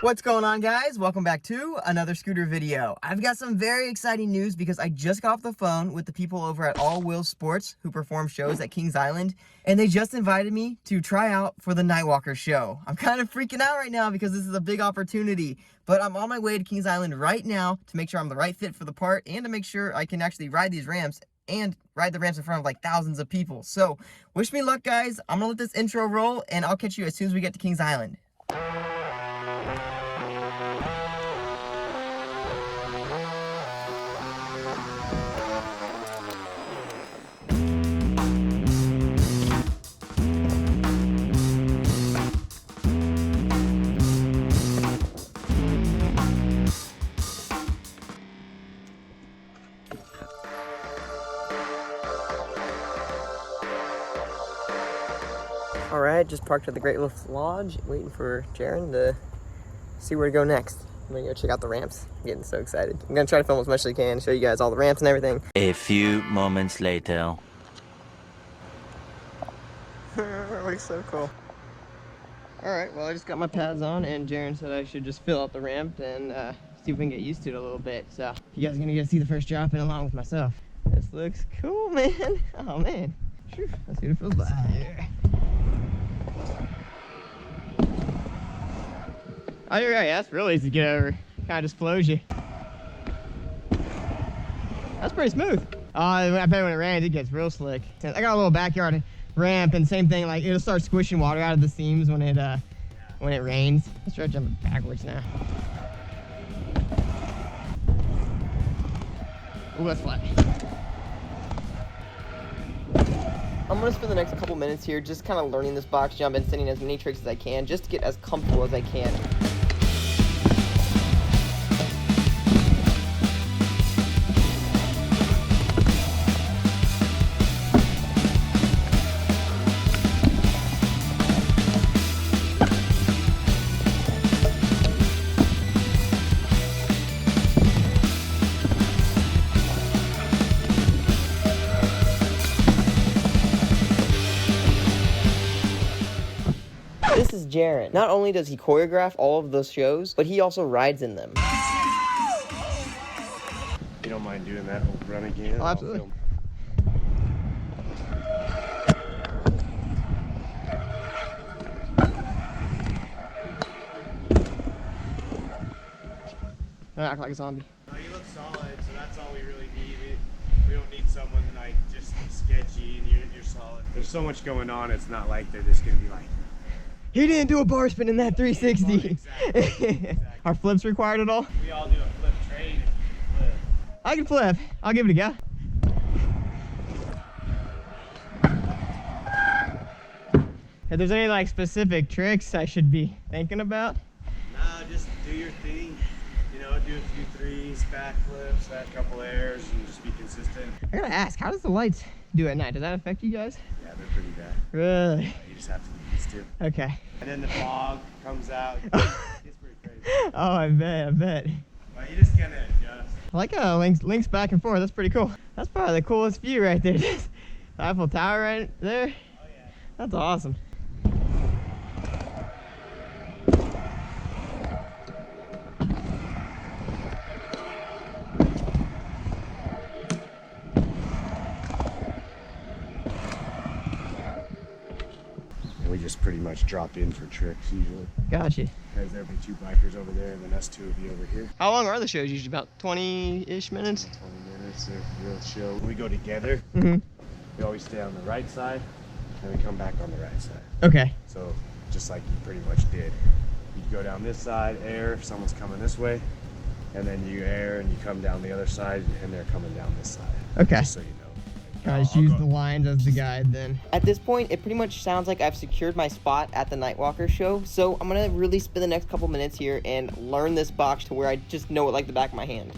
What's going on, guys? Welcome back to another scooter video. I've got some very exciting news because I just got off the phone with the people over at All Wheels Sports who perform shows at Kings Island, and they just invited me to try out for the Nytewalker show. I'm kind of freaking out right now because this is a big opportunity, but I'm on my way to Kings Island right now to make sure I'm the right fit for the part and to make sure I can actually ride these ramps and ride the ramps in front of like thousands of people. So wish me luck, guys. I'm gonna let this intro roll and I'll catch you as soon as we get to Kings Island. Alright, just parked at the Great Wolf Lodge, waiting for Jaren to see where to go next. I'm gonna go check out the ramps. I'm getting so excited. I'm gonna try to film as much as I can, show you guys all the ramps and everything. A few moments later. That looks so cool. Alright, well I just got my pads on and Jaren said I should just fill out the ramp and see if we can get used to it a little bit. So, you guys are gonna get to see the first drop in along with myself. This looks cool, man. Oh man. Let's see what it feels like. Oh, you're right. That's real easy to get over. Kind of just flows you. That's pretty smooth. I bet when it rains, it gets real slick. I got a little backyard ramp, and same thing. Like it'll start squishing water out of the seams when it rains. Let's try jumping backwards now. Ooh, that's flat. I'm gonna spend the next couple minutes here just kind of learning this box jump and sending as many tricks as I can just to get as comfortable as I can. This is Jaren. Not only does he choreograph all of those shows, but he also rides in them. You don't mind doing that whole run again? Oh, absolutely. I act like a zombie. No, you look solid, so that's all we really need. We don't need someone like just sketchy and you're solid. There's so much going on, it's not like they're just gonna be like, he didn't do a bar spin in that 360. Exactly. Are flips required at all? We all do a flip train if you can flip. I can flip. I'll give it a go. If there's any like specific tricks I should be thinking about? Nah, just do your thing. You know, do a few threes, back flips, that couple airs, and just be consistent. I gotta ask, how does the lights do at night? Does that affect you guys? Yeah, they're pretty bad. Really? You just have to get used to it. Okay. And then the fog comes out. It's pretty crazy. Oh, I bet. But you just gotta adjust. I like how it links back and forth. That's pretty cool. That's probably the coolest view right there. The Eiffel Tower right there. Oh yeah. That's awesome. We just pretty much drop in for tricks usually. Gotcha. Because there'll be two bikers over there and then us two will be over here. How long are the shows usually? About 20-ish minutes? 20 minutes of real show. When we go together, we always stay on the right side and we come back on the right side. Okay. So just like you pretty much did. You go down this side, air if someone's coming this way, and then you air and you come down the other side and they're coming down this side. Okay. Just so you know. I just use the lines as the guide then. At this point, it pretty much sounds like I've secured my spot at the Nytewalker show, so I'm gonna really spend the next couple minutes here and learn this box to where I just know it like the back of my hand.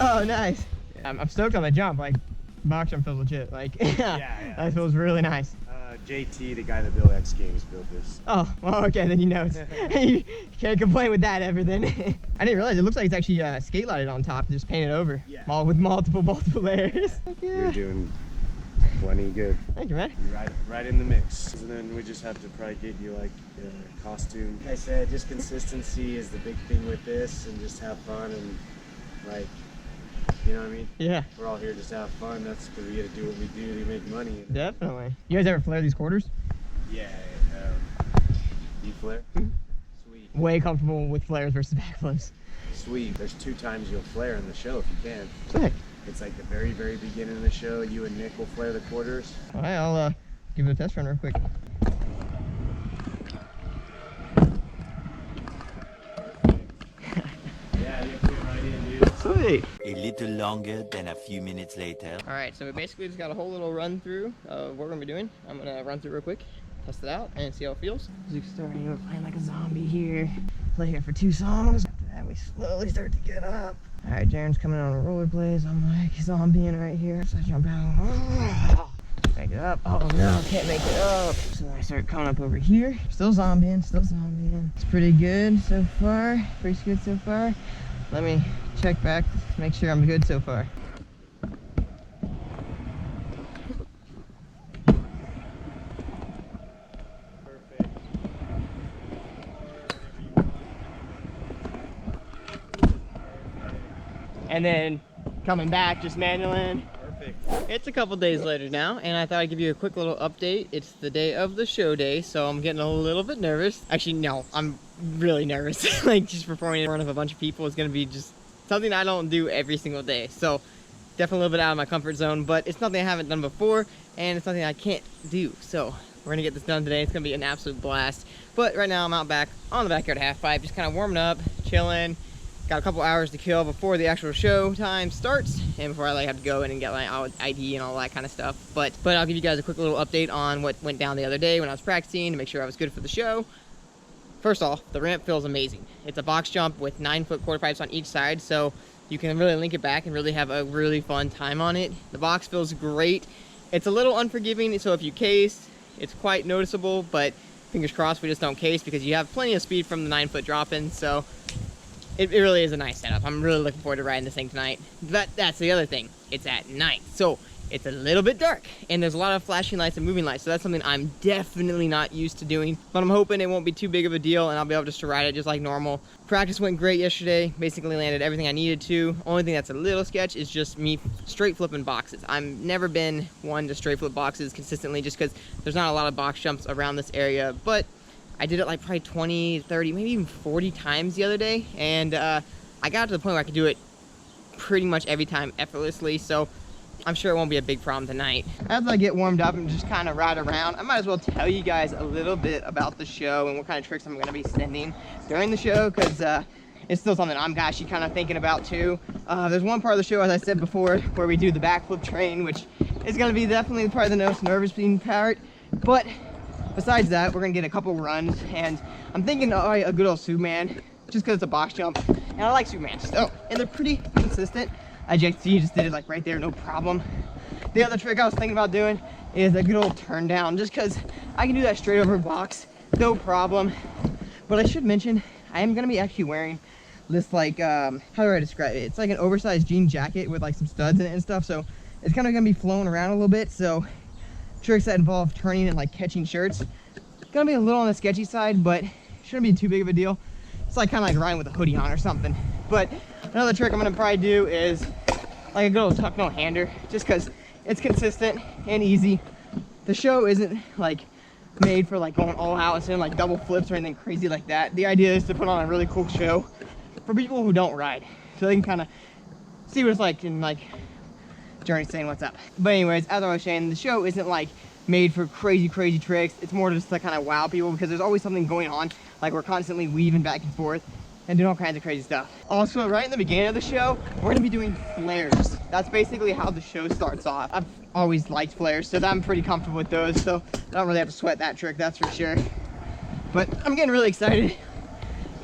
Oh, nice. I'm stoked on the jump. Like, box jump feels legit. Like, yeah. that feels really nice. JT, the guy that built X Games, built this. Oh, well, okay, then you know. You can't complain with that ever then. I didn't realize it looks like it's actually skate lighted on top, just painted over. Yeah. All with multiple layers. You're doing plenty good. Thank you, man. You're right in the mix. And then we just have to probably get you like a costume. Like I said, just consistency is the big thing with this, and just have fun and like, you know what I mean? Yeah. We're all here just to have fun. That's because we got to do what we do to make money. Definitely. You guys ever flare these quarters? Yeah. You flare? Sweet. Way comfortable with flares versus backflips. Sweet. There's 2 times you'll flare in the show if you can. Sick. It's like the very beginning of the show. You and Nick will flare the quarters. All right, I'll give it a test run real quick. Yeah, you fit right in, dude. Sweet. A little longer than a few minutes later. All right, so we basically just got a whole little run through of what we're gonna be doing. I'm gonna run through real quick, test it out, and see how it feels. Zook's starting, we're playing like a zombie here. Play here for 2 songs. After that, we slowly start to get up. All right, Jaren's coming on a rollerblades. I'm like zombieing right here. So I jump out. Make it up. Oh no, can't make it up. So I start coming up over here. Still zombieing, It's pretty good so far. Pretty good so far. Let me check back, make sure I'm good so far. And then coming back, just manualing. Perfect. It's a couple days later now, and I thought I'd give you a quick little update. It's the day of the show day, so I'm getting a little bit nervous. Actually, no, I'm really nervous. Like, just performing in front of a bunch of people is gonna be just something I don't do every single day. So definitely a little bit out of my comfort zone, but it's something I haven't done before, and it's something I can't do. So we're gonna get this done today. It's gonna be an absolute blast. But right now I'm out back on the backyard half pipe, just kind of warming up, chilling. Got a couple hours to kill before the actual show time starts, and before I like have to go in and get my ID and all that kind of stuff. But I'll give you guys a quick little update on what went down the other day when I was practicing to make sure I was good for the show. First off, the ramp feels amazing. It's a box jump with 9-foot quarter pipes on each side, so you can really link it back and really have a really fun time on it. The box feels great. It's a little unforgiving, so if you case, it's quite noticeable, but fingers crossed we just don't case because you have plenty of speed from the 9-foot drop-in, so it really is a nice setup. I'm really looking forward to riding this thing tonight. But that's the other thing. It's at night, so it's a little bit dark, and there's a lot of flashing lights and moving lights, so that's something I'm definitely not used to doing. But I'm hoping it won't be too big of a deal, and I'll be able just to ride it just like normal. Practice went great yesterday. Basically landed everything I needed to. Only thing that's a little sketch is just me straight flipping boxes. I've never been one to straight flip boxes consistently just because there's not a lot of box jumps around this area, but I did it like probably 20, 30, maybe even 40 times the other day, and I got to the point where I could do it pretty much every time effortlessly, so I'm sure it won't be a big problem tonight. As I get warmed up and just kind of ride around, I might as well tell you guys a little bit about the show and what kind of tricks I'm going to be sending during the show, because it's still something I'm actually kind of thinking about too. There's one part of the show, as I said before, where we do the backflip train, which is going to be definitely probably the most nervous-being part, but besides that, we're gonna get a couple runs, and I'm thinking a good old Superman, just because it's a box jump, and I like Superman, so, and they're pretty consistent. I just did it like right there, no problem. The other trick I was thinking about doing is a good old turn down, just because I can do that straight over a box, no problem. But I should mention, I am gonna be actually wearing this like, how do I describe it? It's like an oversized jean jacket with like some studs in it and stuff, so it's kind of gonna be flowing around a little bit, so tricks that involve turning and like catching shirts, gonna be a little on the sketchy side, but shouldn't be too big of a deal. It's like kind of like riding with a hoodie on or something. But another trick I'm gonna probably do is like a good old tuck no hander, just because it's consistent and easy. The show isn't like made for like going all out and doing like double flips or anything crazy like that. The idea is to put on a really cool show for people who don't ride, so they can kind of see what it's like and like Journey saying what's up. But anyways, as I was saying, the show isn't like made for crazy tricks. It's more just to kind of wow people, because there's always something going on. Like, we're constantly weaving back and forth and doing all kinds of crazy stuff. Also, right in the beginning of the show, we're gonna be doing flares. That's basically how the show starts off. I've always liked flares, so I'm pretty comfortable with those, so I don't really have to sweat that trick, that's for sure. But I'm getting really excited.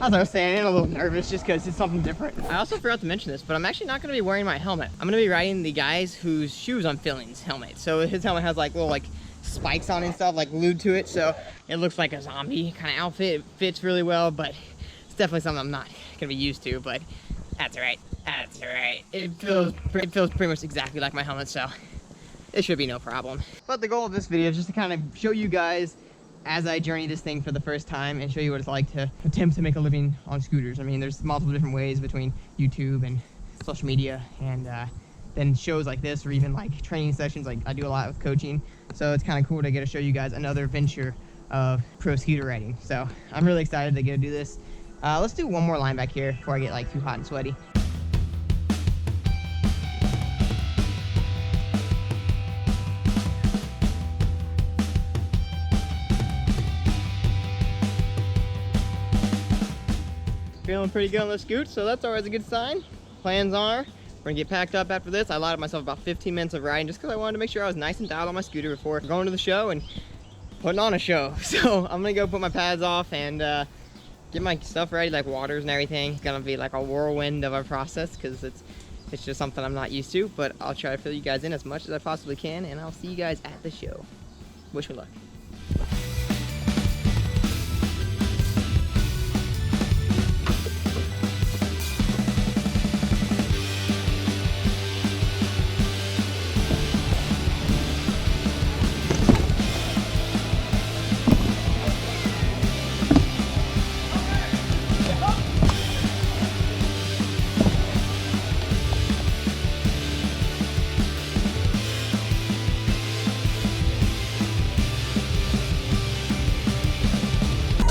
As I was saying, I'm a little nervous just because it's something different. I also forgot to mention this, but I'm actually not going to be wearing my helmet. I'm going to be riding the guys whose shoes I'm filling's helmet. So his helmet has like little like spikes on it and stuff, like glued to it. So it looks like a zombie kind of outfit. It fits really well, but it's definitely something I'm not going to be used to, but that's all right. That's all right. It feels pretty much exactly like my helmet, so it should be no problem. But the goal of this video is just to kind of show you guys as I journey this thing for the first time and show you what it's like to attempt to make a living on scooters. I mean, there's multiple different ways between YouTube and social media and then shows like this, or even like training sessions. Like I do a lot with coaching, so it's kind of cool to get to show you guys another venture of pro scooter riding. So I'm really excited to get to do this. Let's do one more line back here before I get like too hot and sweaty. Feeling pretty good on the scoot, so that's always a good sign. Plans are, we're gonna get packed up after this. I allotted myself about 15 minutes of riding just because I wanted to make sure I was nice and dialed on my scooter before going to the show and putting on a show. So I'm gonna go put my pads off and get my stuff ready, like waters and everything. It's gonna be like a whirlwind of a process because it's just something I'm not used to, but I'll try to fill you guys in as much as I possibly can, and I'll see you guys at the show. Wish me luck.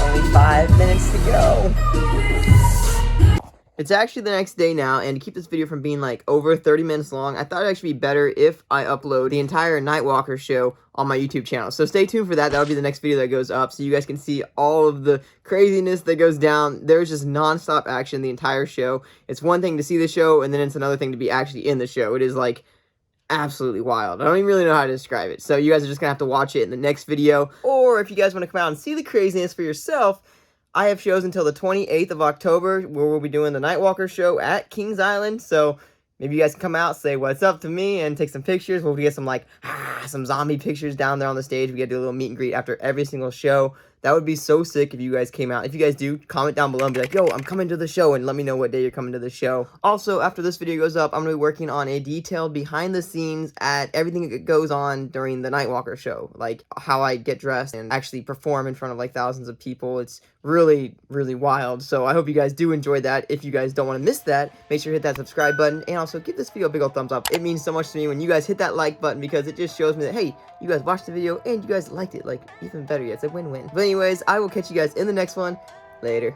Only 5 minutes to go. It's actually the next day now, and to keep this video from being like over 30 minutes long, I thought it'd actually be better if I upload the entire Nytewalker show on my YouTube channel. So stay tuned for that. That'll be the next video that goes up, so you guys can see all of the craziness that goes down. There's just non-stop action the entire show. It's one thing to see the show, and then it's another thing to be actually in the show. It is like absolutely wild. I don't even really know how to describe it. So you guys are just gonna have to watch it in the next video. Or if you guys want to come out and see the craziness for yourself, I have shows until the 28th of October where we'll be doing the Nytewalker show at Kings Island. So maybe you guys can come out, say what's up to me, and take some pictures. We'll get some like some zombie pictures down there on the stage. We gotta do a little meet and greet after every single show. That would be so sick if you guys came out. If you guys do, comment down below and be like, yo, I'm coming to the show, and let me know what day you're coming to the show. Also, after this video goes up, I'm going to be working on a detailed behind the scenes at everything that goes on during the Nytewalker show. Like how I get dressed and actually perform in front of like thousands of people. It's really, really wild. So I hope you guys do enjoy that. If you guys don't want to miss that, make sure to hit that subscribe button, and also give this video a big old thumbs up. It means so much to me when you guys hit that like button, because it just shows me that, hey, you guys watched the video and you guys liked it. Like, even better yet, it's a win-win. But anyways, I will catch you guys in the next one. Later.